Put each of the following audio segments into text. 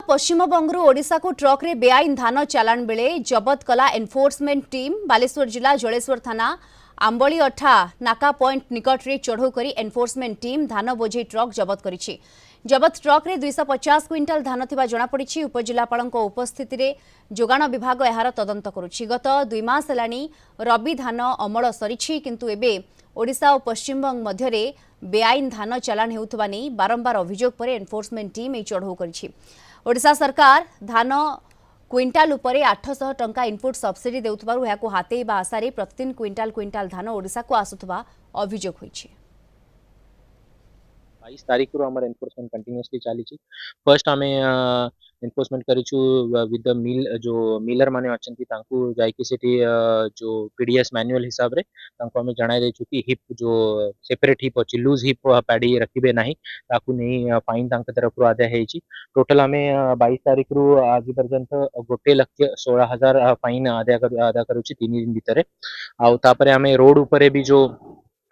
पश्चिमबंगरू ओडिशा को ट्रक रे बेआईन धान चालाण बेले जबत कला एनफोर्समेंट टीम बालेश्वर जिला जलेश्वर थाना आंबली अठा नाका पॉइंट निकट रे चढ़ऊ करी एनफोर्समेंट टीम धान बोझे ट्रक जबत करिछि। जबत ट्रक रे 250 क्विंटाल धान थिबा जणा पड़िछि। उपजिलापालक उपस्थिति रे जोगाण विभाग एहार तदंत करुछि। गत 2 मास हेलानी रबी धान अमल सरिछि, किंतु एबे ओडिशा और पश्चिमबंग मध्यरे बेआईन धान चालाण हेउथबा नै बारंबार अभियोग पर एनफोर्समेंट टीम ए चढ़ऊ करिछि। ओडिशा सरकार धान क्विंटाल उपरे 800 टंका इनपुट सब्सिडी देउथबारु एहाकु हातेइबा आशारे प्रतिदिन क्विंटाल धान ओडिशा को आसुथबा अभियोग होइछि। 22 तारीख रो हमर एनफोर्समेंट कंटिन्यूअसली चली। फर्स्ट आम एनफोर्समेंट करिछु विद द मिल जो मिलर माने अछंती तांकू जायकि सेठी जो पीडीएस मैनुअल हिसाब रे तांको हमें जणाई देछु कि हिप जो सेपरेट हिप अछि लूज हिप पैडी रखिबे नाही ताकू नै फाइन तांक तरफ रो आदा हेछि। टोटल हमें 22 तारीख रो आज पर्यंत 1,16,000 फाइन आदा करूछि 3 दिन भितरे। आ तापरे हमें रोड उपरे भी जो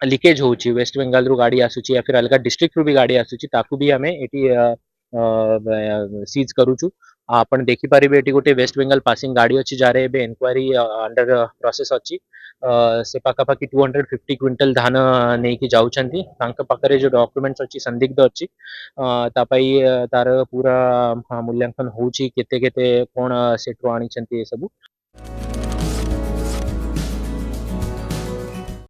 लिकेज होउछि वेस्ट बेंगल रु गाड़ी आसुछि या फिर अलग डिस्ट्रिक्ट रु भी गाड़ी आसुछि ताकू भी हमें एटी सीज करूछु। आपण देखि पारिबे एटी गोटे वेस्ट बेंगल पासिंग गाड़ी अछि जारे एबे इंक्वायरी अंडर प्रोसेस अछि। से पाखापाखि 250 क्विंटल धान नहीं कि जाउछंती तांक पाखरे जो डॉक्यूमेंट्स अछि संदिग्ध अछि तापाई तार पूरा मूल्यांकन होउछि केते केते कोन सेटु आनी छंती ए सब।